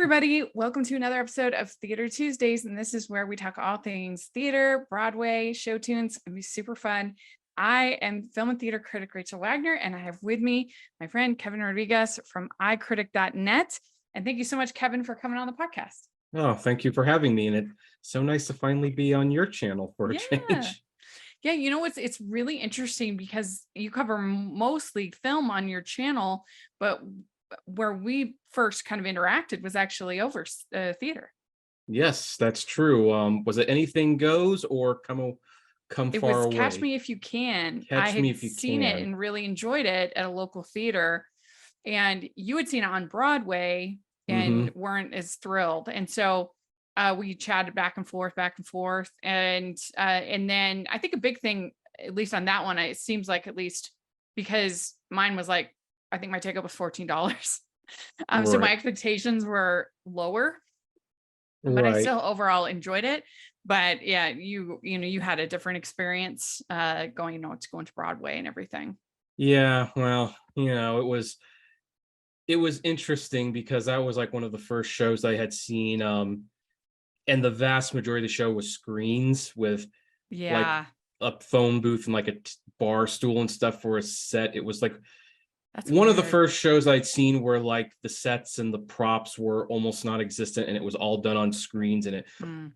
everybody. Welcome to another episode of Theater Tuesdays. And this is where we talk all things theater, Broadway, show tunes. It'll be super fun. I am film and theater critic Rachel Wagner, and I have with me my friend Kevin Rodriguez from ICRITIC.net. And thank you so much, Kevin, for coming on the podcast. Oh, thank you for having me. And it's so nice to finally be on your channel for a change. Yeah, you know, it's really interesting because you cover mostly film on your channel, but where we first kind of interacted was actually over theater. Yes, that's true. Was it Anything Goes or Come It Far was Away? Catch Me If You Can. I Catch Me had If You seen it Can. and really enjoyed it at a local theater, and you had seen it on Broadway and weren't as thrilled. And so we chatted back and forth, and then I think a big thing, at least on that one, it seems like, at least because mine was like, I think my ticket was $14. So my expectations were lower, but I still overall enjoyed it. But yeah, you had a different experience going to Broadway and everything. Yeah, well, it was interesting because that was like one of the first shows I had seen. And the vast majority of the show was screens with like a phone booth and like a bar stool and stuff for a set. It was like one of the first shows I'd seen where like the sets and the props were almost non-existent and it was all done on screens. And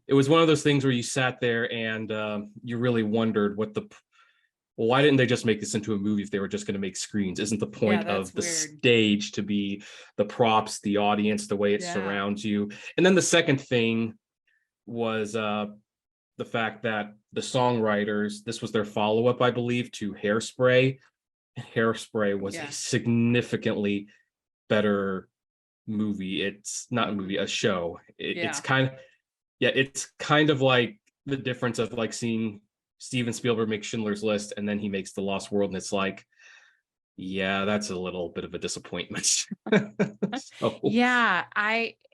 it was one of those things where you sat there and you really wondered why didn't they just make this into a movie if they were just going to make screens? Isn't the point of the stage to be the props, the audience, the way it surrounds you? And then the second thing was the fact that the songwriters, this was their follow-up, I believe, to Hairspray. Hairspray was a significantly better movie. It's not a movie, a show. It's kind of like the difference of like seeing Steven Spielberg make Schindler's List and then he makes The Lost World, and it's like, yeah, that's a little bit of a disappointment.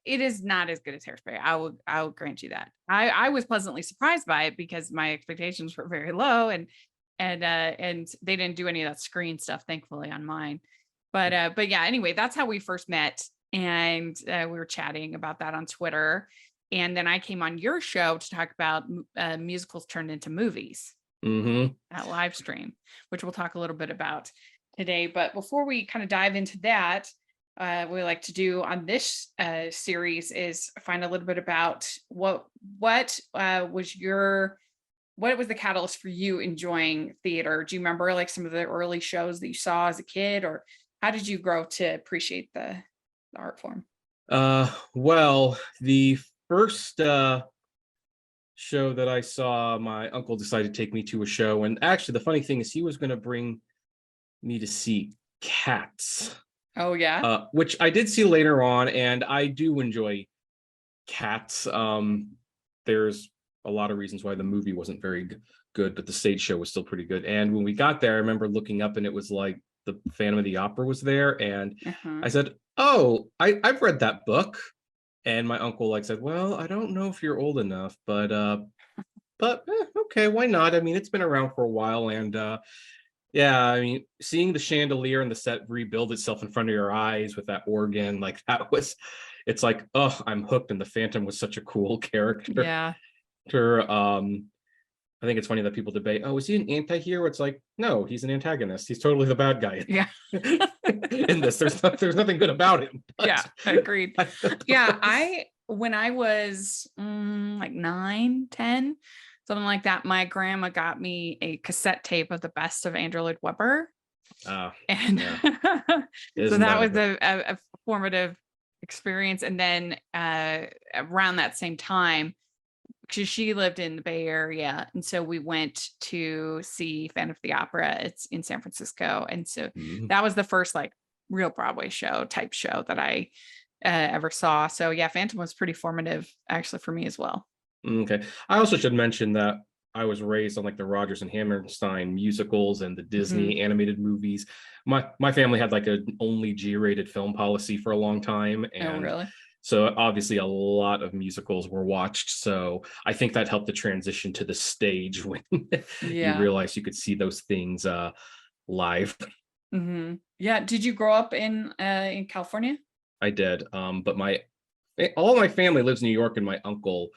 It is not as good as Hairspray. I will grant you that. I was pleasantly surprised by it because my expectations were very low, and they didn't do any of that screen stuff, thankfully, on mine. But yeah, anyway, that's how we first met, and we were chatting about that on Twitter. And then I came on your show to talk about musicals turned into movies, that live stream, which we'll talk a little bit about today. But before we kind of dive into that, we like to do on this series is find a little bit about what was the catalyst for you enjoying theater? Do you remember like some of the early shows that you saw as a kid, or how did you grow to appreciate the art form? Well, the first show that I saw, my uncle decided to take me to a show, and actually the funny thing is he was going to bring me to see Cats. Oh yeah. Which I did see later on, and I do enjoy Cats. There's a lot of reasons why the movie wasn't very good, but the stage show was still pretty good. And when we got there, I remember looking up and it was like the Phantom of the Opera was there, and I said, "Oh, I've read that book." And my uncle like said, "Well, I don't know if you're old enough, but okay, why not? I mean, it's been around for a while, and yeah, I mean, seeing the chandelier and the set rebuild itself in front of your eyes with that organ, like it's like, oh, I'm hooked." And the Phantom was such a cool character. Yeah. I think it's funny that people debate, oh, is he an anti-hero? It's like, no, he's an antagonist. He's totally the bad guy. Yeah. In this, there's nothing good about him. But yeah, agreed. Yeah, when I was like 9, 10, something like that, my grandma got me a cassette tape of the best of Andrew Lloyd Webber. And so that was a formative experience. And then around that same time, because she lived in the Bay Area, and so we went to see Phantom of the Opera. It's in San Francisco, and so that was the first like real Broadway type show that I ever saw. So yeah, Phantom was pretty formative actually for me as well. Okay, I also should mention that I was raised on like the Rodgers and Hammerstein musicals and the Disney animated movies. My family had like an only G-rated film policy for a long time, and really? So obviously a lot of musicals were watched. So I think that helped the transition to the stage when you realize you could see those things live. Yeah. Did you grow up in California? I did. But my All my family lives in New York, and my uncle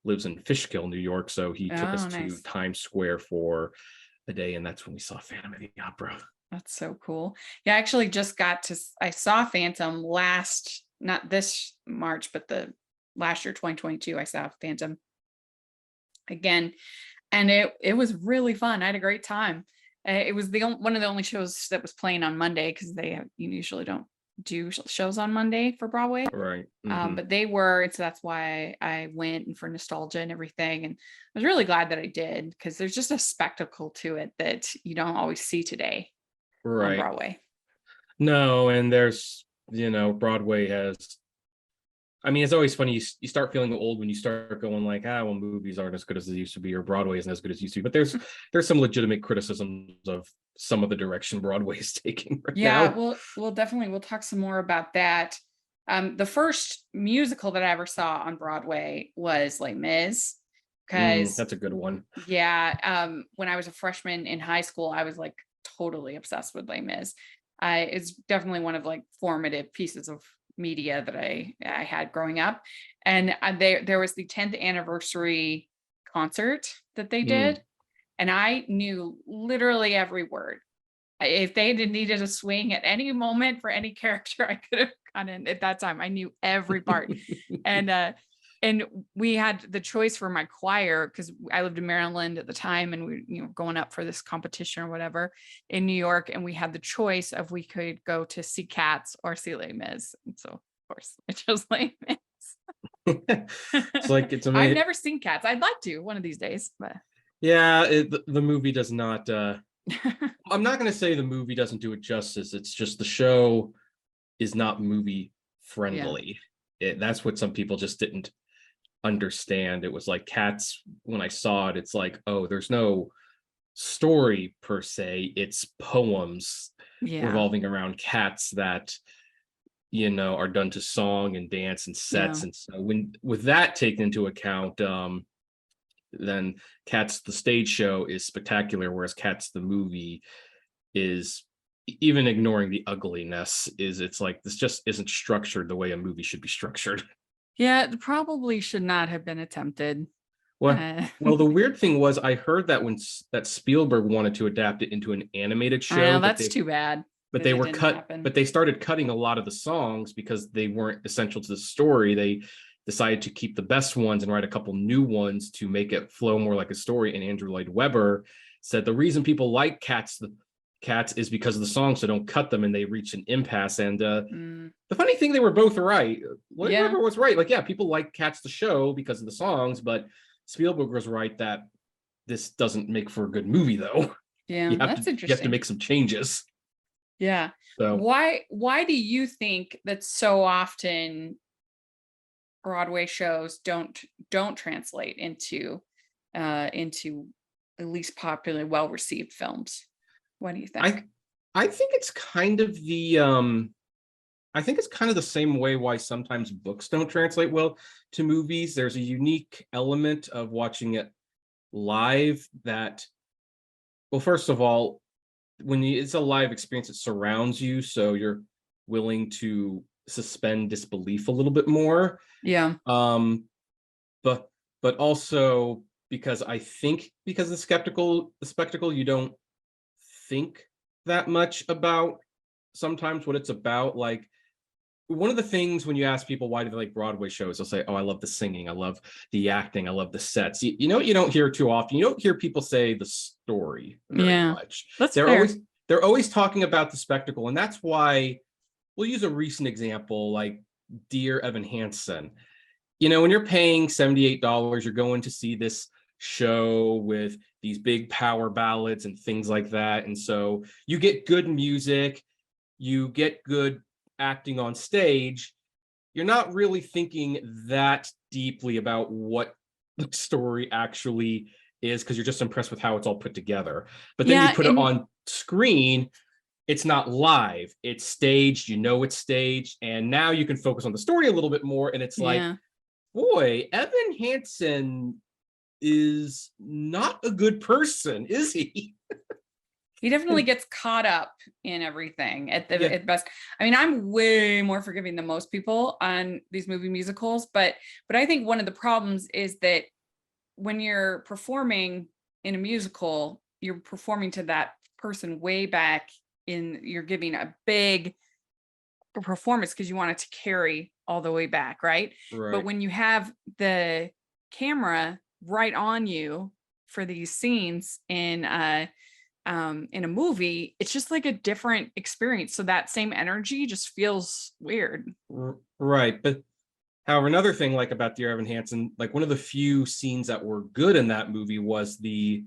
lives in Fishkill, New York. So he took us Oh, to nice. Times Square for a day, and that's when we saw Phantom of the Opera. That's so cool. Yeah, I actually just I saw Phantom not this March, but the last year, 2022, I saw Phantom again. And it was really fun. I had a great time. It was one of the only shows that was playing on Monday, because you usually don't do shows on Monday for Broadway. Right. But they were, and so that's why I went, and for nostalgia and everything. And I was really glad that I did, because there's just a spectacle to it that you don't always see today on Right. Broadway. No, and there's, Broadway has, I mean, it's always funny. You start feeling old when you start going like, well, movies aren't as good as they used to be, or Broadway isn't as good as it used to be. But there's some legitimate criticisms of some of the direction Broadway is taking right Yeah, now. we'll definitely, we'll talk some more about that. The first musical that I ever saw on Broadway was Les Mis, because That's a good one. yeah, when I was a freshman in high school, I was like totally obsessed with Les Mis. It's definitely one of like formative pieces of media that I had growing up. And there was the 10th anniversary concert that they did, and I knew literally every word. If they needed a swing at any moment for any character, I could have gone in at that time. I knew every part. And we had the choice for my choir, because I lived in Maryland at the time, and we going up for this competition or whatever in New York, and we had the choice of we could go to see Cats or see Les Mis. And so of course I chose Les Mis. It's like, it's I've amazing. never seen Cats. I'd like to one of these days, but Yeah, the movie does not. I'm not going to say the movie doesn't do it justice. It's just the show is not movie friendly. That's what some people just didn't understand. It was like Cats. When I saw it, it's like, oh, there's no story per se. It's poems revolving around cats that are done to song and dance and sets. And so with that taken into account, then Cats the stage show is spectacular, whereas Cats the movie is, even ignoring the ugliness, it's like, this just isn't structured the way a movie should be structured. Yeah, it probably should not have been attempted. Well, the weird thing was, I heard that that Spielberg wanted to adapt it into an animated show. I know, that's too bad. But they were but they started cutting a lot of the songs because they weren't essential to the story. They decided to keep the best ones and write a couple new ones to make it flow more like a story. And Andrew Lloyd Webber said the reason people like Cats is because of the songs, so don't cut them. And they reached an impasse. And the funny thing, they were both right. Webber was right. Like, yeah, people like Cats the show because of the songs, but Spielberg was right that this doesn't make for a good movie, though. Yeah, that's interesting. You have to make some changes. Yeah. So why do you think that so often Broadway shows don't translate into at least popular, well-received films? What do you think? I think it's kind of the same way why sometimes books don't translate well to movies. There's a unique element of watching it live that, well, first of all, when it's a live experience, it surrounds you, so you're willing to suspend disbelief a little bit more. Yeah. But also because I think because the spectacle, you don't think that much about sometimes what it's about. Like, one of the things when you ask people why do they like Broadway shows, they'll say, oh, I love the singing, I love the acting, I love the sets. You know, you don't hear too often. You don't hear people say the story very much. They're always talking about the spectacle. And that's why we'll use a recent example like Dear Evan Hansen. When you're paying $78, you're going to see this show with these big power ballads and things like that. And so you get good music, you get good acting on stage. You're not really thinking that deeply about what the story actually is, because you're just impressed with how it's all put together. But then you put it on screen, it's not live, it's staged, it's staged, and now you can focus on the story a little bit more. And it's like, boy, Evan Hansen is not a good person, is he? He definitely gets caught up in everything at best. I mean, I'm way more forgiving than most people on these movie musicals, but I think one of the problems is that when you're performing in a musical, you're performing to that person way back you're giving a big performance because you want it to carry all the way back, right? But when you have the camera right on you for these scenes in a movie, it's just like a different experience. So that same energy just feels weird. Right. But however, another thing like about Dear Evan Hansen, like one of the few scenes that were good in that movie was the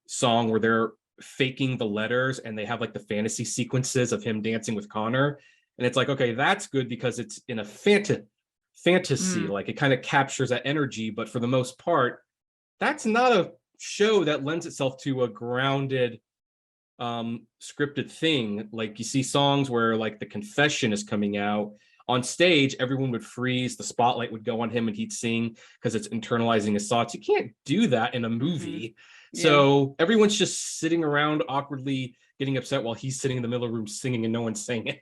song where they're faking the letters and they have like the fantasy sequences of him dancing with Connor. And it's like, okay, that's good because it's in a fantasy, like it kind of captures that energy. But for the most part, that's not a show that lends itself to a grounded scripted thing. Like you see songs where like the confession is coming out on stage, everyone would freeze, the spotlight would go on him and he'd sing because it's internalizing his thoughts. You can't do that in a movie. So everyone's just sitting around awkwardly getting upset while he's sitting in the middle of the room singing and no one's saying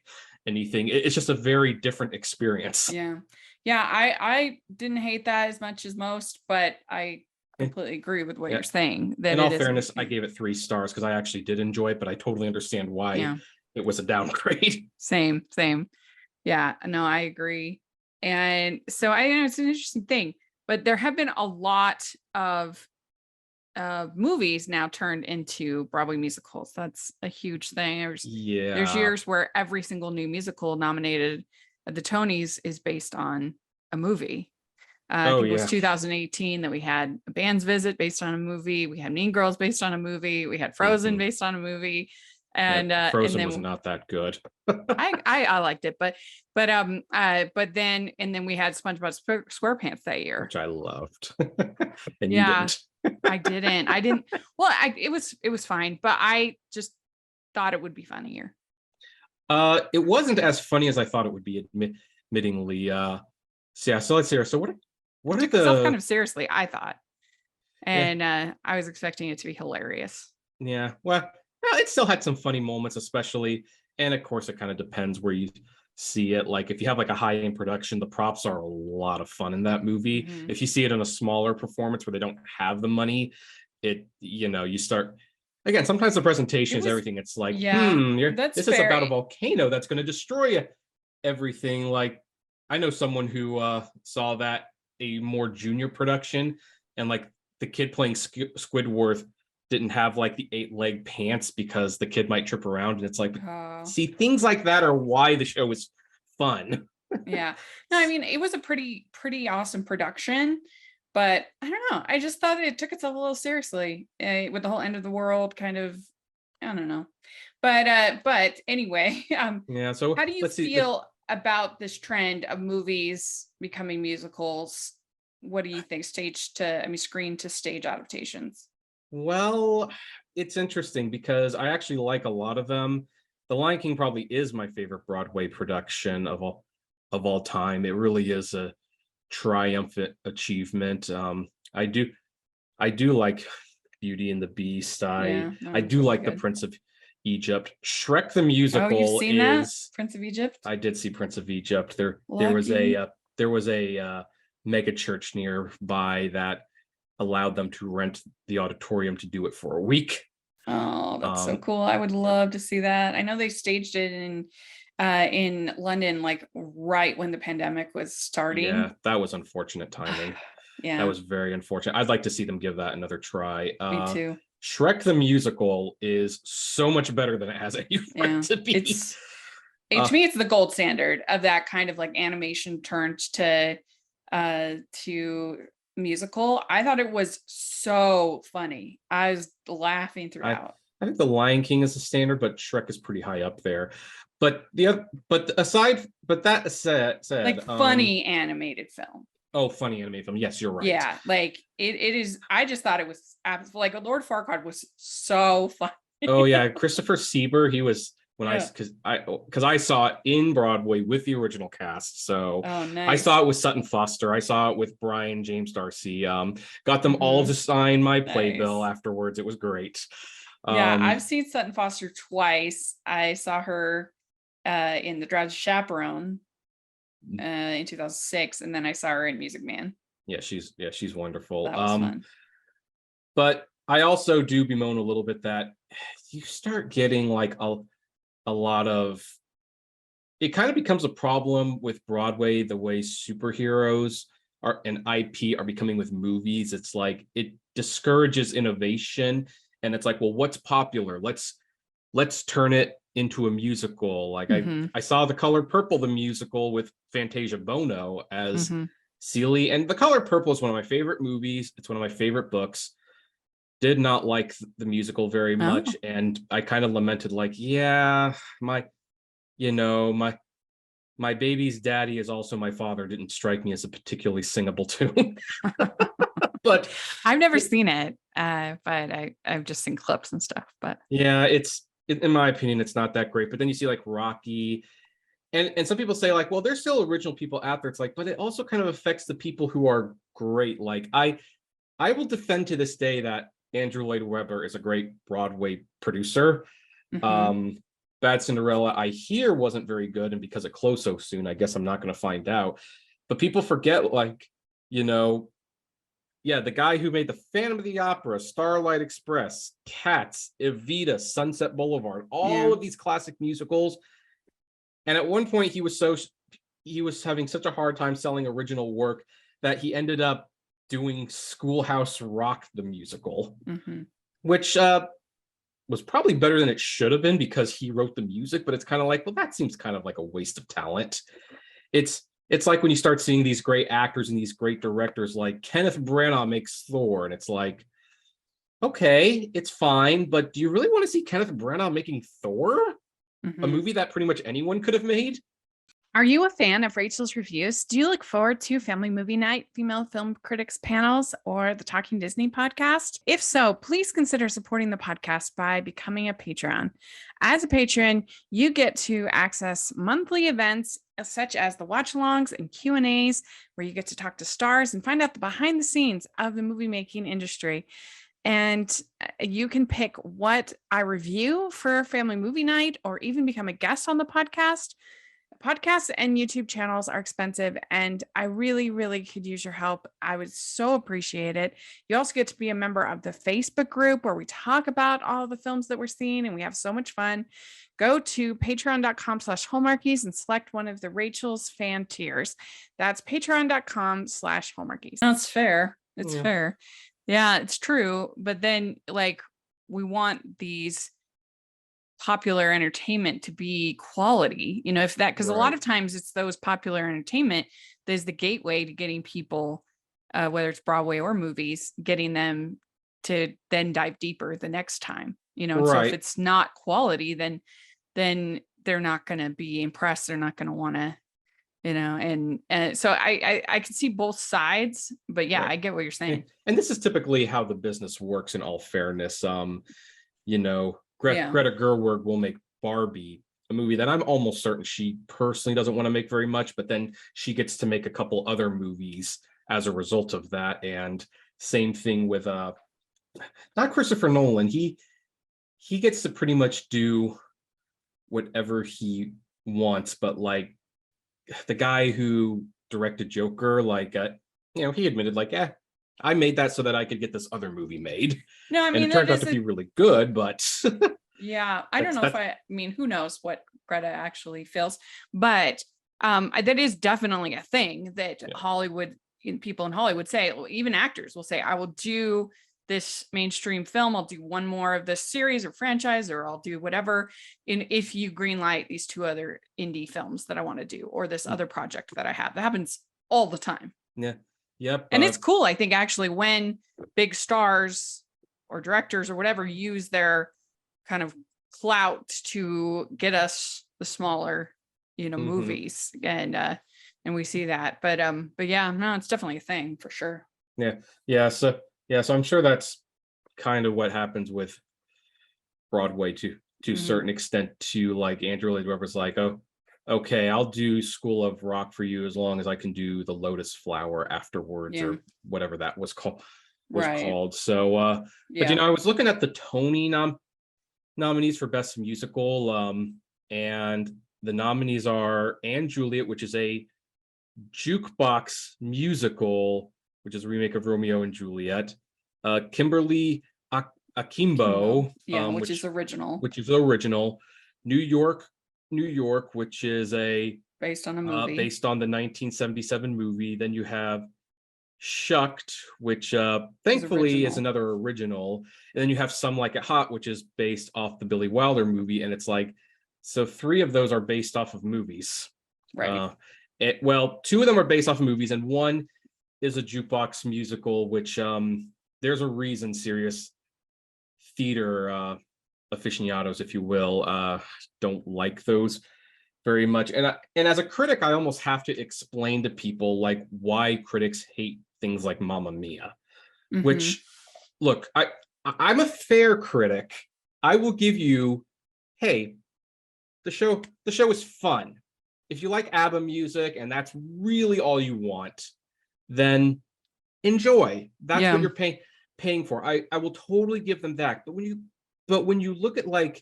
anything. It's just a very different experience. I didn't hate that as much as most, but I completely agree with what you're saying. That in all fairness, I gave it 3 stars because I actually did enjoy it, but I totally understand why it was a downgrade. Same. Yeah, no, I agree. And so I know it's an interesting thing, but there have been a lot of movies now turned into Broadway musicals. That's a huge thing. There's years where every single new musical nominated at the Tonys is based on a movie. I think it was 2018 that we had A Band's Visit based on a movie. We had Mean Girls based on a movie. We had Frozen based on a movie. And Frozen was not that good. I liked it, but then we had SpongeBob SquarePants that year, which I loved. And you didn't. I didn't. Well, it was fine, but I just thought it would be funnier. It wasn't as funny as I thought it would be, admittingly. So let's hear. So what are the kind of seriously, I thought, and I was expecting it to be hilarious. Yeah, well, it still had some funny moments, especially, and of course, it kind of depends where you see it. Like if you have like a high-end production, the props are a lot of fun in that movie. If you see it in a smaller performance where they don't have the money, you start again. Sometimes the presentation is everything. It's like, this is about a volcano that's going to destroy everything. Like I know someone who saw that a more junior production, and like the kid playing Squidward didn't have like the 8-leg pants because the kid might trip around, and it's like, see, things like that are why the show is fun. No, I mean, it was a pretty awesome production, but I don't know, I just thought it took itself a little seriously with the whole end of the world kind of, I don't know, but anyway, so how do you feel about this trend of movies becoming musicals? What do you think, screen to stage adaptations? Well, it's interesting because I actually like a lot of them. The Lion King probably is my favorite Broadway production of all time. It really is a triumphant achievement. I do like Beauty and the Beast. I do like The Prince of Egypt. Shrek the musical. Oh, you've seen that? Prince of Egypt? I did see Prince of Egypt. There was a mega church nearby that allowed them to rent the auditorium to do it for a week. Oh, that's so cool. I would love to see that. I know they staged it in London, like right when the pandemic was starting. Yeah, that was unfortunate timing. That was very unfortunate. I'd like to see them give that another try. Me too. Shrek the musical is so much better than it has any right to be. To me, it's the gold standard of that kind of like animation turned to musical. I thought it was so funny. I was laughing throughout. I think The Lion King is the standard, but Shrek is pretty high up there. But that said, like funny animated film. Oh, funny animated film. Yes, you're right. Yeah, like it is. I just thought it was like Lord Farquaad was so funny. Oh yeah, Christopher Sieber. He was because I saw it in Broadway with the original cast. So nice. I saw it with Sutton Foster. I saw it with Brian James Darcy. Got them all to sign my playbill afterwards. It was great. Yeah, I've seen Sutton Foster twice. I saw her in The Drowsy Chaperone in 2006, and then I saw her in Music Man. Yeah, she's wonderful. That was fun. But I also do bemoan a little bit that you start getting like a lot of, it kind of becomes a problem with Broadway, the way superheroes are and IP are becoming with movies. It's like it discourages innovation, and it's like, well, what's popular? Let's turn it into a musical. Like I saw The Color Purple, the musical with Fantasia Bono as Celie, and The Color Purple is one of my favorite movies. It's one of my favorite books. Did not like the musical very much, and I kind of lamented, like, yeah, my baby's daddy is also my father didn't strike me as a particularly singable tune. But I've never seen it, but I've just seen clips and stuff. But yeah, it's in my opinion, it's not that great. But then you see like Rocky, and some people say like, well, there's still original people out there. It's like, but it also kind of affects the people who are great. Like I will defend to this day that Andrew Lloyd Webber is a great Broadway producer. Bad Cinderella, I hear, wasn't very good, and because it closed so soon, I guess I'm not going to find out. But people forget, like, yeah, the guy who made the Phantom of the Opera, Starlight Express, Cats, Evita, Sunset Boulevard, all of these classic musicals. And at one point, he was having such a hard time selling original work that he ended up doing Schoolhouse Rock the musical, which was probably better than it should have been because he wrote the music. But it's kind of like, well, that seems kind of like a waste of talent. It's like when you start seeing these great actors and these great directors, like Kenneth Branagh makes Thor, and it's like, okay, it's fine, but do you really want to see Kenneth Branagh making Thor? A movie that pretty much anyone could have made? Are you a fan of Rachel's Reviews? Do you look forward to Family Movie Night, Female Film Critics panels, or the Talking Disney podcast? If so, please consider supporting the podcast by becoming a Patreon. As a patron, you get to access monthly events such as the watch-alongs and Q&As, where you get to talk to stars and find out the behind the scenes of the movie making industry. And you can pick what I review for Family Movie Night or even become a guest on the podcast. Podcasts and YouTube channels are expensive, and I really, really could use your help. I would so appreciate it. You also get to be a member of the Facebook group where we talk about all the films that we're seeing, and we have so much fun. Go to patreon.com/Hallmarkies and select one of the Rachel's fan tiers. That's patreon.com/Hallmarkies. That's fair. It's fair. Yeah, it's true. But then, like, we want these popular entertainment to be quality, if that, because a lot of times it's those popular entertainment that is the gateway to getting people, whether it's Broadway or movies, getting them to then dive deper the next time, and so if it's not quality, then they're not going to be impressed. They're not going to want to, and so I can see both sides, but yeah, I get what you're saying. And this is typically how the business works, in all fairness. Greta Gerwig will make Barbie, a movie that I'm almost certain she personally doesn't want to make very much, but then she gets to make a couple other movies as a result of that. And same thing with not Christopher Nolan. He gets to pretty much do whatever he wants, but like the guy who directed Joker, like he admitted, like, I made that so that I could get this other movie made. No, I mean, and it turned out to be really good, but yeah, I don't know if who knows what Greta actually feels, but that is definitely a thing that Hollywood, people in Hollywood say, even actors will say, I will do this mainstream film, I'll do one more of this series or franchise, or I'll do whatever, if you greenlight these two other indie films that I want to do, or this other project that I have. That happens all the time. Yeah. Yep. And it's cool, I think, actually, when big stars or directors or whatever use their kind of clout to get us the smaller, movies, and we see that. But yeah, no, it's definitely a thing for sure. Yeah. So I'm sure that's kind of what happens with Broadway to a certain extent too. Like Andrew Lloyd Webber's like, oh, okay, I'll do School of Rock for you as long as I can do the Lotus Flower afterwards, or whatever that was called. So but I was looking at the Tony nominees for Best Musical. And the nominees are & Juliet, which is a jukebox musical, which is a remake of Romeo and Juliet. Kimberly Akimbo, yeah, which is original. Which is original. New York, which is based on a movie. Based on the 1977 movie. Then you have Shucked, which thankfully is another original. And then you have Some Like It Hot, which is based off the Billy Wilder movie. And it's like, so 3 of those are based off of movies. Right. Well, 2 of them are based off of movies, and 1 is a jukebox musical, which there's a reason serious theater aficionados, if you will, don't like those very much. And as a critic, I almost have to explain to people like why critics hate things like Mamma Mia, which, look, I'm a fair critic. I will give you, hey, the show is fun. If you like ABBA music and that's really all you want, then enjoy. That's what you're paying for. I will totally give them that. But when you look at, like,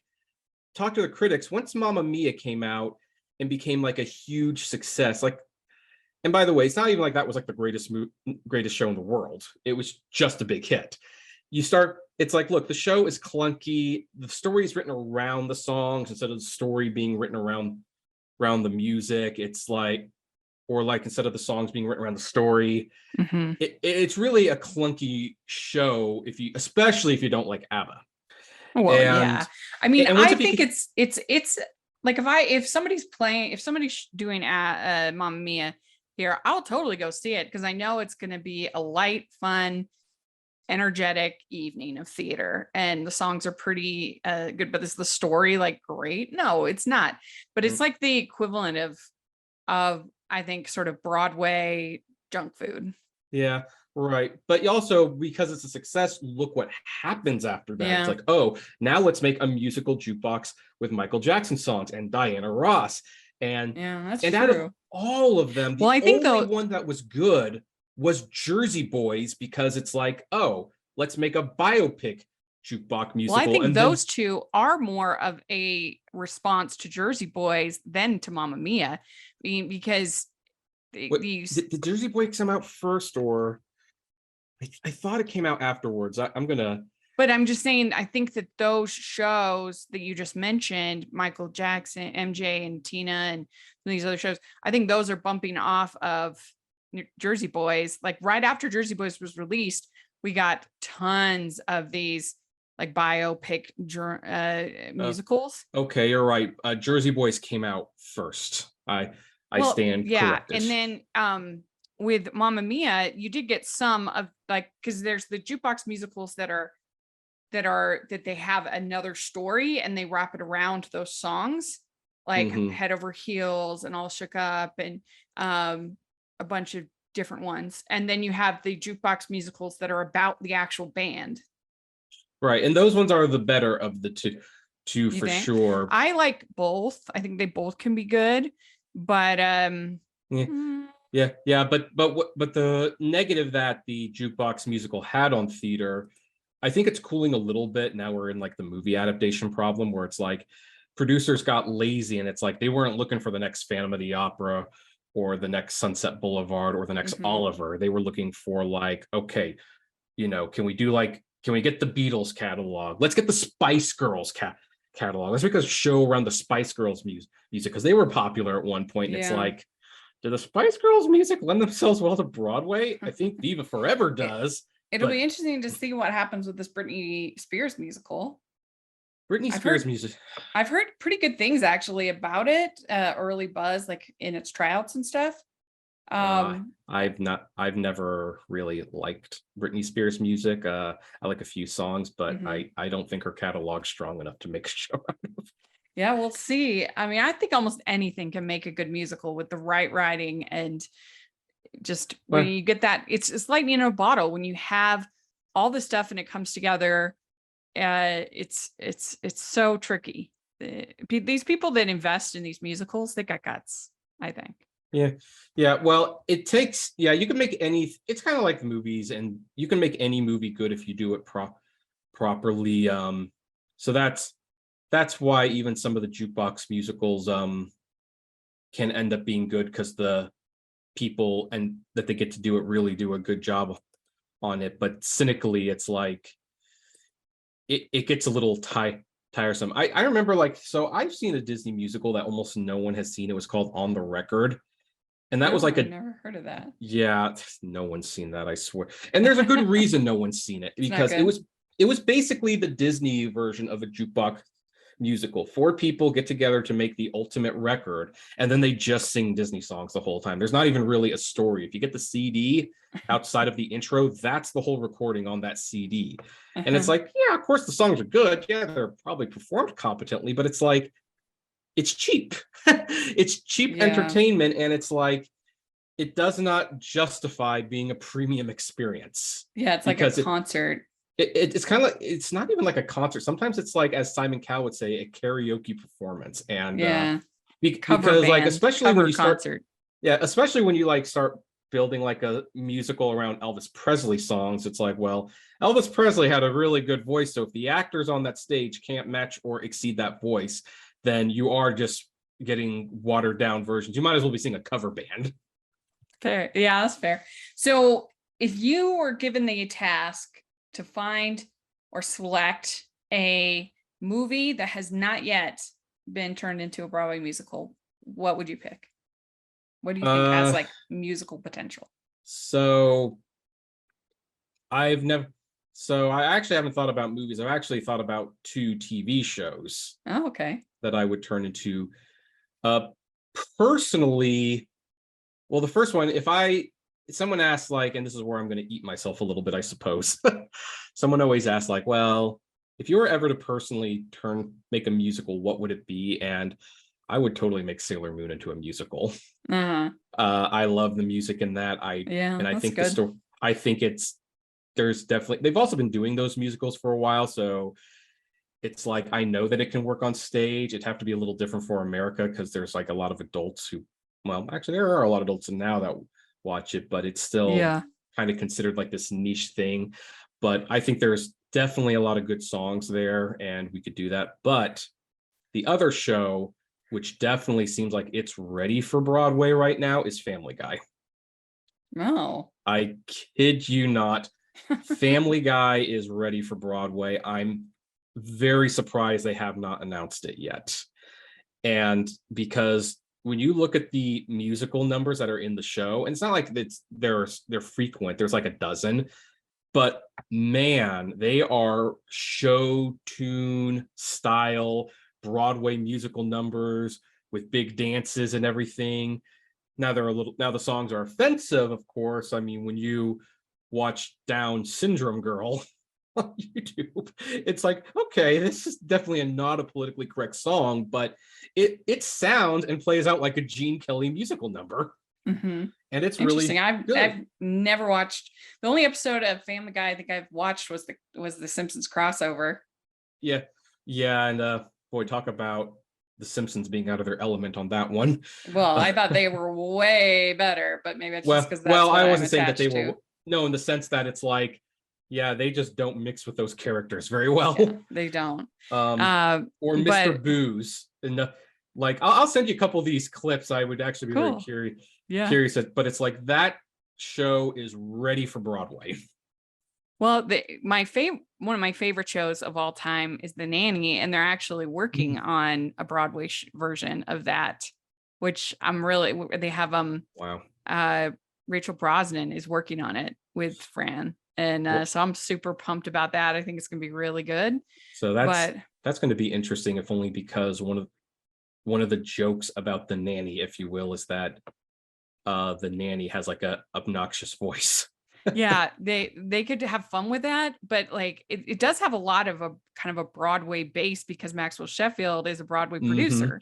talk to the critics, once Mamma Mia came out and became like a huge success, like, and by the way, it's not even like that was like the greatest show in the world. It was just a big hit. It's like, look, the show is clunky. The story is written around the songs instead of the story being written around the music. It's like, or like, instead of the songs being written around the story, it's really a clunky show, especially if you don't like ABBA. Well, yeah. I mean, I think it's like, if somebody's doing Mamma Mia here, I'll totally go see it, because I know it's going to be a light, fun, energetic evening of theater, and the songs are pretty good. But is the story like great? No, it's not. But it's like the equivalent of I think sort of Broadway junk food. Yeah, right. But also, because it's a success, look what happens after that. It's like, oh, now let's make a musical jukebox with Michael Jackson songs and Diana Ross. And that's true. Out of all of them, the only one that was good was Jersey Boys, because it's like, oh, let's make a biopic jukebox musical. Well, I think those 2 are more of a response to Jersey Boys than to Mamma Mia, because did Jersey Boys come out first, or I thought it came out afterwards. But I'm just saying, I think that those shows that you just mentioned, Michael Jackson, MJ and Tina, and these other shows, I think those are bumping off of Jersey Boys. Like, right after Jersey Boys was released, we got tons of these like biopic musicals. Okay, you're right. Jersey Boys came out first. I stand corrected. And then with Mamma Mia, you did get some of, like, because there's the jukebox musicals that they have another story and they wrap it around those songs, like Head Over Heels and All Shook Up, and a bunch of different ones. And then you have the jukebox musicals that are about the actual band. Right. And those ones are the better of the two for sure. I like both. I think they both can be good, but yeah. But the negative that the jukebox musical had on theater, I think it's cooling a little bit. Now we're in like the movie adaptation problem, where it's like producers got lazy, and it's like they weren't looking for the next Phantom of the Opera or the next Sunset Boulevard or the next Oliver. They were looking for, like, okay, can we get the Beatles catalog? Let's get the Spice Girls catalog. Let's make a show around the Spice Girls music, because they were popular at one point. And it's like, do the Spice Girls music lend themselves well to Broadway? I think Viva Forever does. It'll be interesting to see what happens with this Britney Spears musical. Music. I've heard pretty good things actually about it. Early buzz, like in its tryouts and stuff. I've never really liked Britney Spears music. I like a few songs, but I don't think her catalog's strong enough to make a show out of. Yeah, we'll see. I mean, I think almost anything can make a good musical with the right writing, and just when you get that, it's lightning in a bottle. When you have all the stuff and it comes together, it's so tricky. These people that invest in these musicals, they got guts, I think. Yeah. Well, it takes, you can make it's kind of like the movies, and you can make any movie good if you do it properly. So that's that's why even some of the jukebox musicals can end up being good, because the people and that they get to do it really do a good job on it. But cynically, it's like it gets a little tiresome. I remember, like, so I've seen a Disney musical that almost no one has seen. It was called On the Record. And that was like I've never heard of that. Yeah, no one's seen that, I swear. And there's a good reason no one's seen it, because it was basically the Disney version of a jukebox musical. 4 people get together to make the ultimate record, and then they just sing Disney songs the whole time. There's not even really a story. If you get the CD outside of the intro, that's the whole recording on that CD. And it's like, yeah, of course the songs are good. Yeah, they're probably performed competently, but it's like, it's cheap. It's cheap entertainment, and it's like, it does not justify being a premium experience. Yeah, it's like a concert. It's kind of like, it's not even like a concert. Sometimes it's like, as Simon Cowell would say, a karaoke performance. And because like, especially when you start, especially when you like start building like a musical around Elvis Presley songs, it's like, well, Elvis Presley had a really good voice, so if the actors on that stage can't match or exceed that voice, then you are just getting watered down versions. You might as well be singing a cover band. Fair. Yeah, that's fair. So if you were given the task to find or select a movie that has not yet been turned into a Broadway musical, what would you pick? What do you think has like musical potential? So I actually haven't thought about movies. I've actually thought about 2 TV shows. Oh, okay. That I would turn into. Personally, well, the first one, if someone asks, like, and this is where I'm going to eat myself a little bit, I suppose. Someone always asks, like, well, if you were ever to personally make a musical, what would it be? And I would totally make Sailor Moon into a musical. I love the music in that. I think the story, I think there's definitely, they've also been doing those musicals for a while, so it's like, I know that it can work on stage. It'd have to be a little different for America, because there's like a lot of adults who, well, actually there are a lot of adults now that watch it, but it's still kind of considered like this niche thing. But I think there's definitely a lot of good songs there, and we could do that. But the other show, which definitely seems like it's ready for Broadway right now, is Family Guy. No. I kid you not. Family Guy is ready for Broadway. I'm very surprised they have not announced it yet. And because when you look at the musical numbers that are in the show, and it's not like they're frequent, there's like a dozen, but man, they are show tune style Broadway musical numbers with big dances and everything. Now the songs are offensive, of course. I mean, when you watch Down Syndrome Girl on YouTube, it's like, okay, this is definitely not a politically correct song, but it sounds and plays out like a Gene Kelly musical number. And it's really interesting. I've never watched, the only episode of Family Guy I think I've watched was the Simpsons crossover. And boy, talk about the Simpsons being out of their element on that one. Well, I thought they were way better, but maybe it's just because that's what I wasn't saying that they to. were. No, in the sense that it's like, yeah, they just don't mix with those characters very well. Yeah, they don't. Or Mr. Booze. And like, I'll send you a couple of these clips. I would actually be very curious. But it's like, that show is ready for Broadway. Well, one of my favorite shows of all time is The Nanny, and they're actually working on a Broadway version of that, which they have Rachel Brosnan is working on it with Fran. And so I'm super pumped about that. I think it's going to be really good. So that's going to be interesting, if only because one of the jokes about The Nanny, if you will, is that the nanny has like a obnoxious voice. Yeah, they could have fun with that, but like it does have a lot of a kind of a Broadway base, because Maxwell Sheffield is a Broadway producer.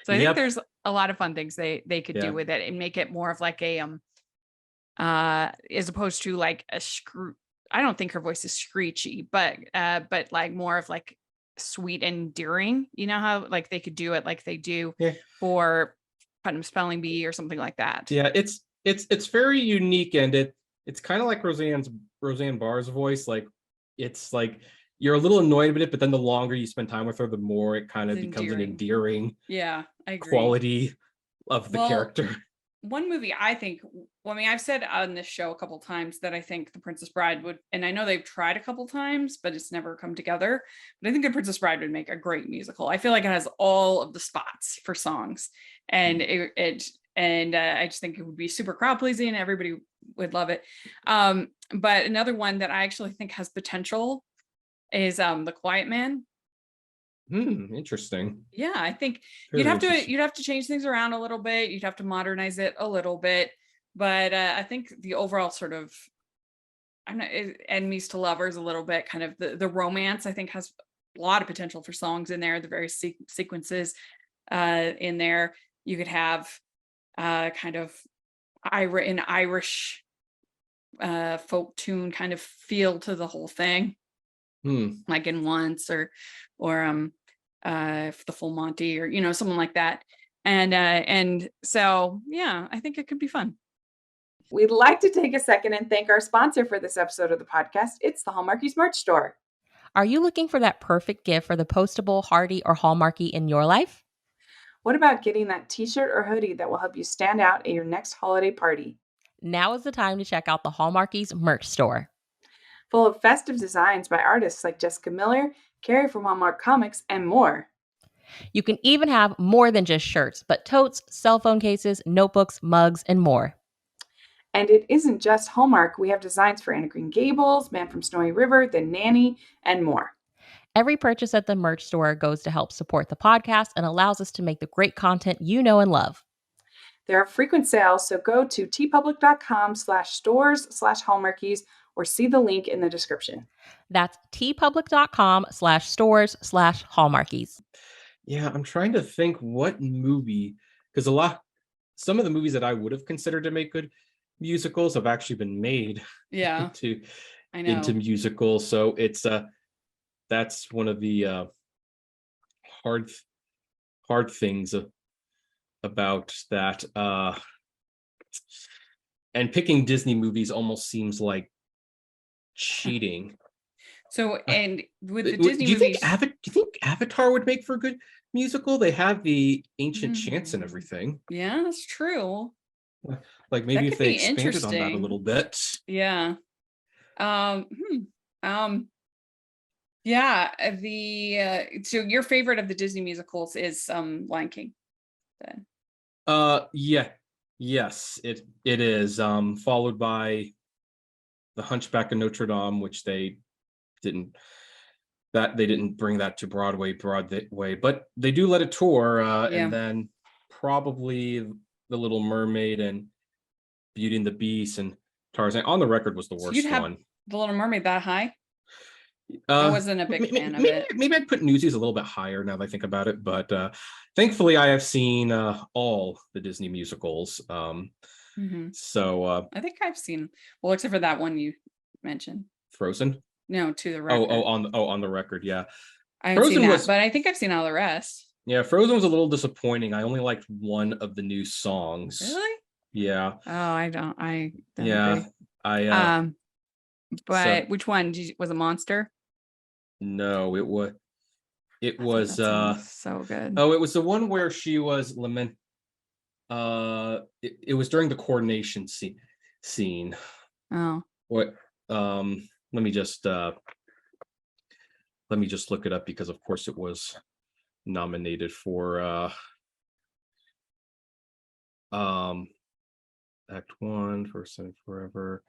So I think there's a lot of fun things they could do with it and make it more of like a as opposed to like I don't think her voice is screechy, but like more of like sweet and endearing. You know how like they could do it like they do for Putnam Spelling Bee or something like that. Yeah, it's very unique, and it's kind of like Roseanne Barr's voice. Like, it's like you're a little annoyed with it, but then the longer you spend time with her, the more it kind of It's becomes an endearing. endearing Yeah, I agree. quality of the character. One movie I think, well, I mean, I've said on this show a couple times that I think The Princess Bride would, and I know they've tried a couple times, but it's never come together. But I think The Princess Bride would make a great musical. I feel like it has all of the spots for songs, and I just think it would be super crowd pleasing. Everybody would love it. But another one that I actually think has potential is The Quiet Man. Interesting. Yeah, I think Very you'd have to change things around a little bit. You'd have to modernize it a little bit, but I think the overall sort of, I'm not enemies to lovers a little bit, kind of the romance, I think has a lot of potential for songs in there. The various sequences in there. You could have kind of an Irish folk tune kind of feel to the whole thing, like in Once or the Full Monty, or someone like that. And so yeah, I think it could be fun. We'd like to take a second and thank our sponsor for this episode of the podcast. It's the Hallmarkies merch store. Are you looking for that perfect gift for the postable, hardy, or Hallmarky in your life? What about getting that t-shirt or hoodie that will help you stand out at your next holiday party? Now is the time to check out the Hallmarkies merch store. Full of festive designs by artists like Jessica Miller, Carrie from Hallmark Comics, and more. You can even have more than just shirts, but totes, cell phone cases, notebooks, mugs, and more. And it isn't just Hallmark. We have designs for Anna Green Gables, Man from Snowy River, The Nanny, and more. Every purchase at the merch store goes to help support the podcast and allows us to make the great content you know and love. There are frequent sales, so go to tpublic.com/stores/Hallmarkies or see the link in the description. That's tpublic.com/stores/Hallmarkies. Yeah, I'm trying to think what movie, because some of the movies that I would have considered to make good musicals have actually been made into musicals. So it's that's one of the hard things about that. And picking Disney movies almost seems like cheating. So, and with the Disney do you movies, think Avatar would make for a good musical? They have the ancient chants and everything. Yeah, that's true. Like maybe if they expanded on that a little bit. Yeah. Yeah. So your favorite of the Disney musicals is Lion King, then? Yes, it is. Followed by The Hunchback of Notre Dame, which they didn't bring that to Broadway, but they do let it tour. And then probably The Little Mermaid and Beauty and the Beast and Tarzan. On the Record was the worst You'd have one. The Little Mermaid that high? I wasn't a big fan of it. Maybe I'd put Newsies a little bit higher now that I think about it, but thankfully I have seen all the Disney musicals. So I think I've seen, well, except for that one you mentioned. Frozen? No, To the Record. On the Record, yeah. I haven't seen that, but I think I've seen all the rest. Yeah, Frozen was a little disappointing. I only liked one of the new songs. Really? Yeah. Oh, I don't yeah. agree. But which one? Was it Monster? No, it was so good. Oh, it was the one where she was lament. It was during the coronation scene. Oh. What? Let me just look it up, because of course it was nominated for Act 1, First and Forever.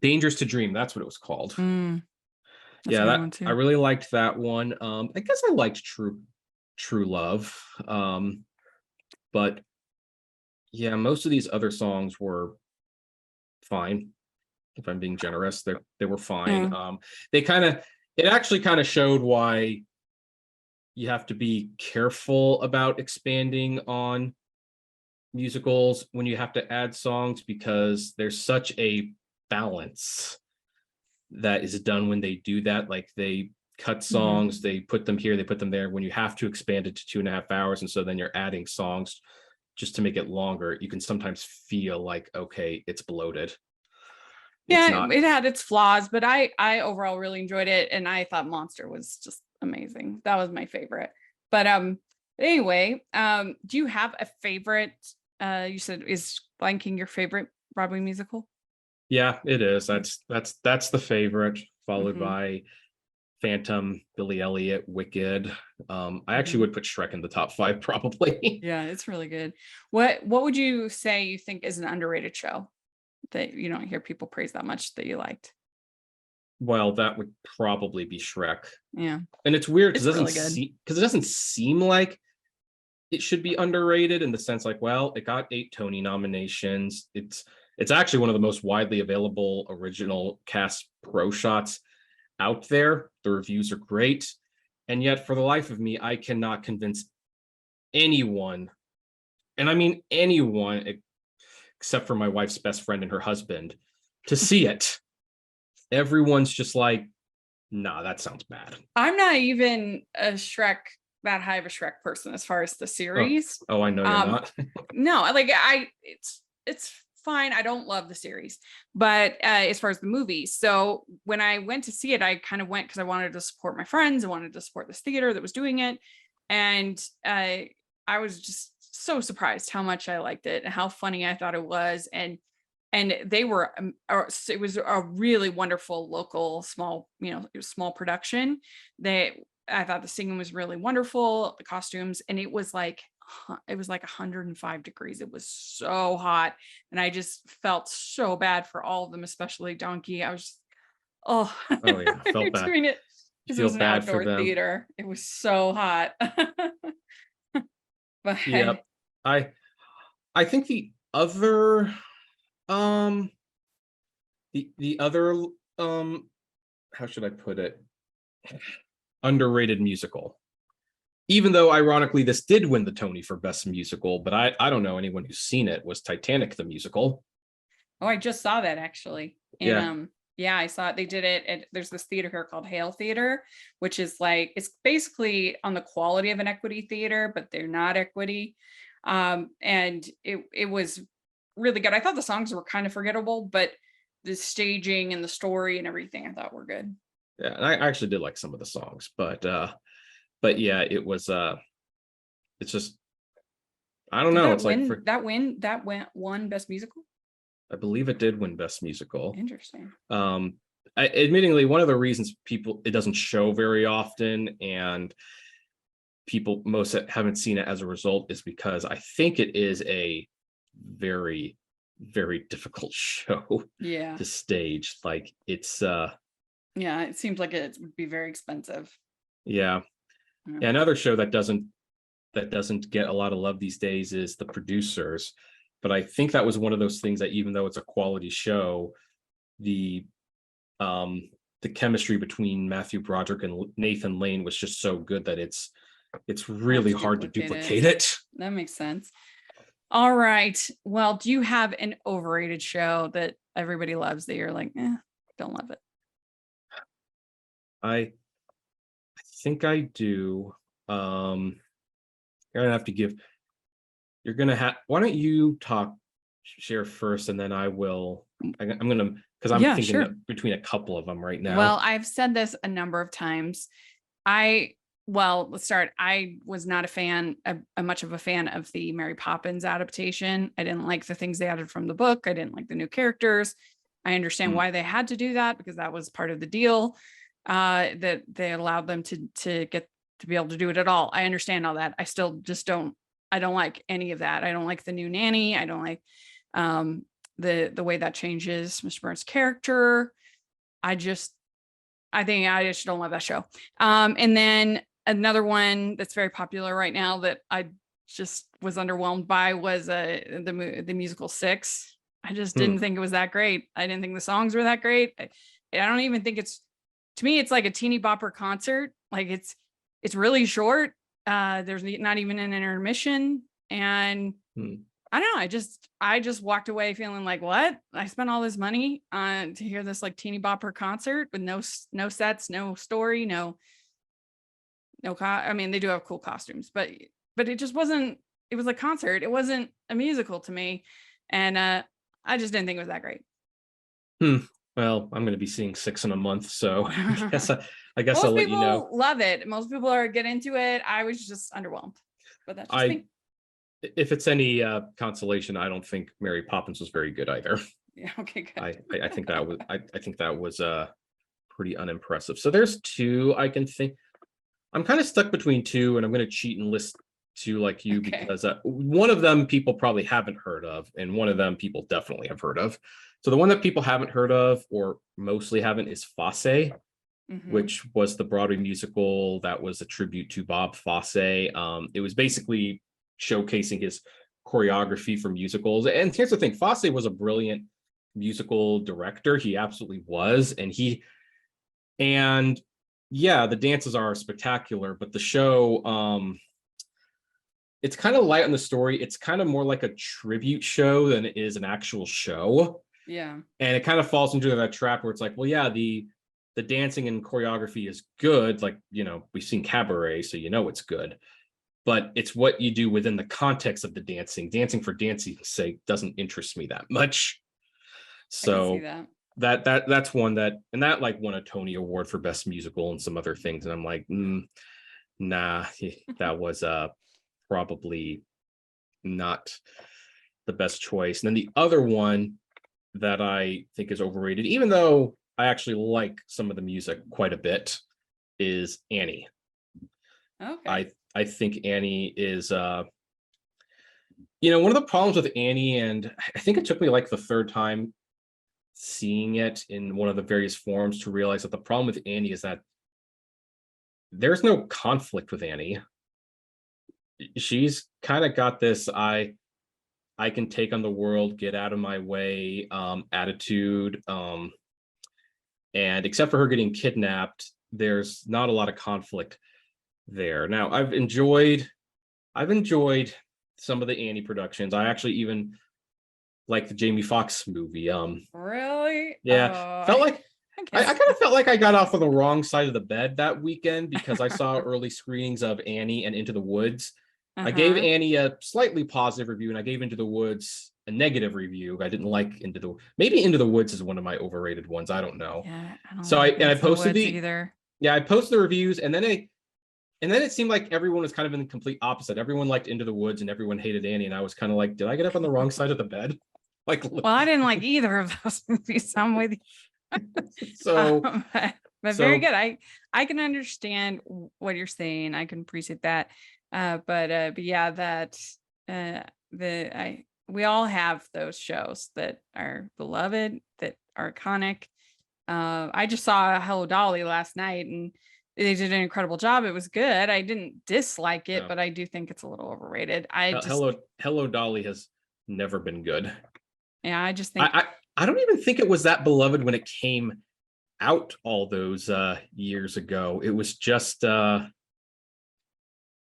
Dangerous to Dream, that's what it was called. Yeah, I really liked that one. I guess I liked True Love. But yeah, most of these other songs were fine. If I'm being generous, they were fine. It actually kind of showed why you have to be careful about expanding on musicals when you have to add songs, because there's such a balance that is done when they do that. Like they cut songs, they put them here, they put them there. When you have to expand it to 2.5 hours, and so then you're adding songs just to make it longer, you can sometimes feel like, okay, it's bloated. It's Yeah, not. it had its flaws, but I overall really enjoyed it, and I thought Monster was just amazing. That was my favorite. But anyway, do you have a favorite? You said is Lion King your favorite Broadway musical? Yeah, it is. That's the favorite, followed Mhm. by Phantom, Billy Elliot, Wicked. I actually Mhm. would put Shrek in the top 5 probably. Yeah, it's really good. What would you say you think is an underrated show that you don't hear people praise that much that you liked? Well, that would probably be Shrek. Yeah, And it's weird it's really good. because it doesn't seem like it should be underrated in the sense like, well, it got 8 Tony nominations. It's actually one of the most widely available original cast pro shots out there. The reviews are great. And yet, for the life of me, I cannot convince anyone, and I mean anyone except for my wife's best friend and her husband, to see it. Everyone's just like, nah, that sounds bad. I'm not even that high of a Shrek person as far as the Oh, series. I know you're not. No, like it's fine. I don't love the series, but as far as the movie, so when I went to see it, I kind of went because I wanted to support my friends. I wanted to support this theater that was doing it, and I was just so surprised how much I liked it and how funny I thought it was, and they were it was a really wonderful local small, it was small production. I thought the singing was really wonderful, the costumes, and it was like 105 degrees. It was so hot, and I just felt so bad for all of them, especially Donkey. I was just, oh, Oh yeah, felt bad. doing it because it Feel was an bad for outdoor them. theater. It was so hot. But Yep. I think um the other how should I put it? Underrated musical. Even though ironically this did win the Tony for best musical, but I don't know anyone who's seen it, was Titanic the musical. oh, I just saw that actually. And Yeah. yeah, I saw it. They did it at there's this theater here called Hale Theater, which is like it's basically on the quality of an equity theater, but they're not equity. And it was really good. I thought the songs were kind of forgettable, but the staging and the story and everything I thought were good. Yeah, and I actually did like some of the songs, but yeah, it's just I don't Did know. that It's like win that went won best musical? I believe it did win best musical. Interesting. Admittingly, one of the reasons it doesn't show very often, and people most haven't seen it as a result, is because I think it is a very, very difficult show Yeah. to stage. Like it's Yeah, it seems like it would be very expensive. yeah. Yeah. Yeah, another show that doesn't get a lot of love these days is The Producers. But I think that was one of those things that even though it's a quality show, the chemistry between Matthew Broderick and Nathan Lane was just so good that it's really hard to duplicate it. That makes sense. All right. Well, do you have an overrated show that everybody loves that you're like, don't love it? I think I do. You're gonna have to give. You're gonna have. Why don't you share first, and then I will. I'm gonna because I'm Yeah, thinking sure. between a couple of them right now. Well, I've said this a number of times. Let's start. I was not much of a fan of the Mary Poppins adaptation. I didn't like the things they added from the book. I didn't like the new characters. I understand why they had to do that because that was part of the deal, that they allowed them to get to be able to do it at all. I understand all that. I still just don't. I don't like any of that. I don't like the new nanny. I don't like the way that changes Mr. Burns' character. I think I just don't love that show. And then another one that's very popular right now that I just was underwhelmed by was the musical Six. I just didn't think it was that great. I didn't think the songs were that great. I don't even think to me, it's like a teeny bopper concert. Like it's really short. There's not even an intermission. And I don't know. I just walked away feeling like, what? I spent all this money to hear this like teeny bopper concert with no sets, no story, I mean, they do have cool costumes, but it just wasn't. It was a concert. It wasn't a musical to me, and I just didn't think it was that great. Well, I'm going to be seeing 6 in a month, so I guess Most I'll let you people know. love it. Most people are get into it. I was just underwhelmed, but that's just me. If it's any consolation, I don't think Mary Poppins was very good either. Yeah. Okay. Good. I think that was I think that was pretty unimpressive. So there's 2 I can think. I'm kind of stuck between 2, and I'm going to cheat and list 2 like you, Okay. because one of them people probably haven't heard of, and one of them people definitely have heard of. So the one that people haven't heard of, or mostly haven't, is Fosse, which was the Broadway musical that was a tribute to Bob Fosse. It was basically showcasing his choreography for musicals. And here's the thing, Fosse was a brilliant musical director. He absolutely was. And yeah, the dances are spectacular, but the show, it's kind of light on the story. It's kind of more like a tribute show than it is an actual show. Yeah. And it kind of falls into that trap where it's like, well, yeah, the dancing and choreography is good. Like, we've seen Cabaret, so it's good. But it's what you do within the context of the dancing. Dancing for dancing's sake doesn't interest me that much. So that's one that like won a Tony Award for Best Musical and some other things. And I'm like, nah, that was probably not the best choice. And then the other one that I think is overrated, even though I actually like some of the music quite a bit, is Annie. Okay. I think Annie is one of the problems with Annie, and I think it took me like the 3rd time seeing it in one of the various forms to realize that the problem with Annie is that there's no conflict with Annie. She's kind of got this I can take on the world, get out of my way attitude. And except for her getting kidnapped, there's not a lot of conflict there. Now, I've enjoyed some of the Annie productions. I actually even like the Jamie Foxx movie. Really? Yeah, felt like I kind of felt like I got off on the wrong side of the bed that weekend, because I saw early screenings of Annie and Into the Woods. I gave Annie a slightly positive review, and I gave Into the Woods a negative review. I didn't like maybe Into the Woods is one of my overrated ones. I don't know. Yeah, I don't so like I Into the posted Woods either. Yeah, I posted the reviews, and then it seemed like everyone was kind of in the complete opposite. Everyone liked Into the Woods and everyone hated Annie, and I was kind of like, did I get up on the wrong side of the bed? Like, well, I didn't like either of those movies. I'm with you. So but very good. I can understand what you're saying. I can appreciate that. But yeah, that we all have those shows that are beloved, that are iconic. I just saw Hello Dolly last night, and they did an incredible job. It was good. I didn't dislike it, but I do think it's a little overrated. Hello Dolly has never been good. Yeah, I just think I don't even think it was that beloved when it came out all those years ago. It was just it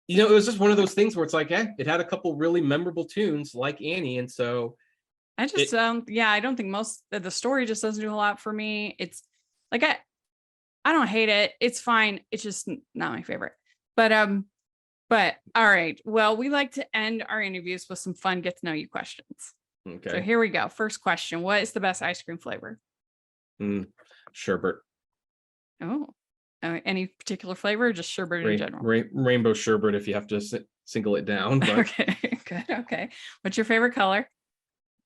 was just one of those things where it's like, it had a couple really memorable tunes like Annie, and so I just I don't think most of the story just doesn't do a lot for me. It's like I don't hate it. It's fine. It's just not my favorite. But all right. Well, we like to end our interviews with some fun get to know you questions. Okay. So here we go. First question. What is the best ice cream flavor? Sherbet. Oh, any particular flavor, or just sherbet in general? Rainbow sherbet, if you have to single it down. But okay, good. Okay. What's your favorite color?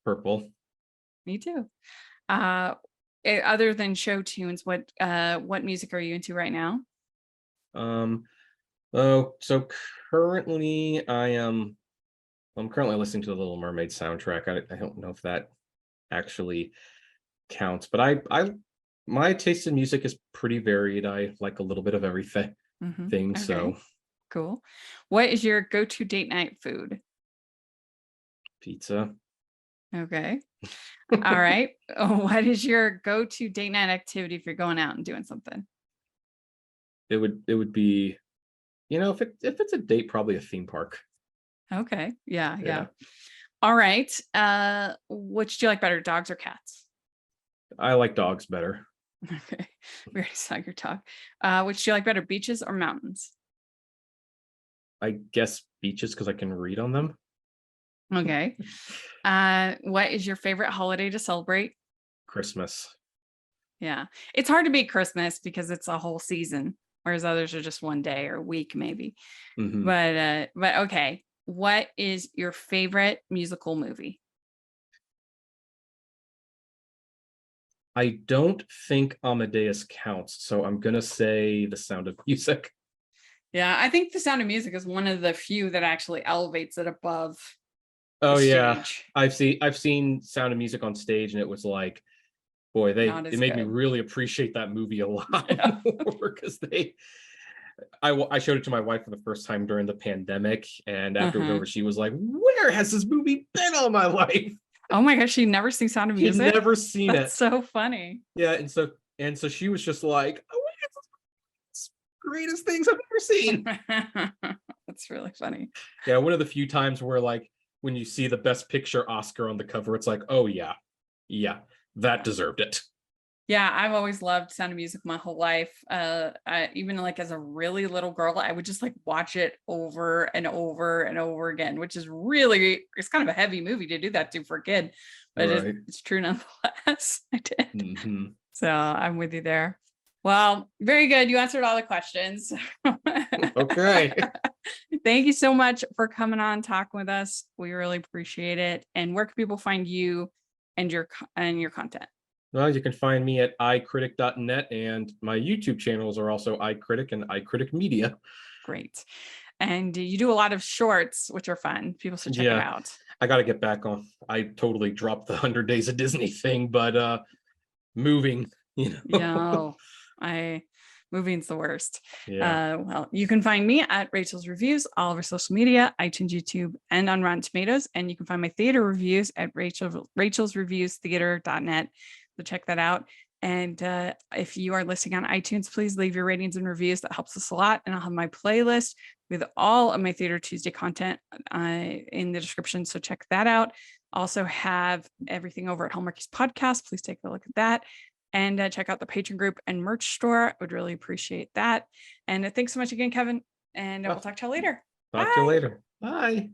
Purple. Me too. Other than show tunes, what music are you into right now? So currently I'm currently listening to the Little Mermaid soundtrack. I don't know if that actually counts, but my taste in music is pretty varied. I like a little bit of everything. Okay. So cool. What is your go-to date night food? Pizza. Okay. All right. What is your go-to date night activity if you're going out and doing something? It would be, if it's a date, probably a theme park. Okay. Yeah. All right. Which do you like better, dogs or cats? I like dogs better. Okay. We already saw your dog. Which do you like better, beaches or mountains? I guess beaches, because I can read on them. Okay. What is your favorite holiday to celebrate? Christmas. Yeah. It's hard to beat Christmas because it's a whole season, whereas others are just one day or a week maybe. Mhm. But okay. What is your favorite musical movie? I don't think Amadeus counts, so I'm gonna say The Sound of Music. Yeah, I think The Sound of Music is one of the few that actually elevates it above Oh the yeah, stage. I've seen Sound of Music on stage, and it was like, boy, Not it as made me good. really appreciate that movie a lot Yeah. more because I showed it to my wife for the first time during the pandemic, and after it was Uh-huh. over, she was like, "Where has this movie been all my life?" Oh my gosh, you've never seen Sound of She'd Music? never seen That's it. so funny. Yeah, and so she was just like, "Oh, it's the greatest things I've ever seen." That's really funny. Yeah, one of the few times where like when you see the Best Picture Oscar on the cover, it's like, oh yeah, that deserved it. Yeah, I've always loved Sound of Music my whole life. Even like as a really little girl, I would just like watch it over and over and over again, which is really, it's kind of a heavy movie to do that to for a kid, but Right. it's true nonetheless. I did. Hmm. So I'm with you there. Well, very good. You answered all the questions. Okay. Thank you so much for coming on, talking with us. We really appreciate it. And where can people find you and your content? Well, you can find me at iCritic.net, and my YouTube channels are also iCritic and iCritic Media. Great. And you do a lot of shorts, which are fun. People should check it Yeah, out. I got to get back on. I totally dropped the 100 Days of Disney thing, but moving, Yeah, moving's the worst. Yeah. Well, you can find me at Rachel's Reviews, all over social media, iTunes, YouTube, and on Rotten Tomatoes. And you can find my theater reviews at Rachel's Reviews Theater.net. So check that out. And if you are listening on iTunes, please leave your ratings and reviews. That helps us a lot. And I'll have my playlist with all of my Theater Tuesday content in the description. So check that out. Also have everything over at Hallmarkies Podcast. Please take a look at that. And check out the Patreon group and merch store. I would really appreciate that. And thanks so much again, Kevin. And we'll talk to you later. Talk to you later. Bye.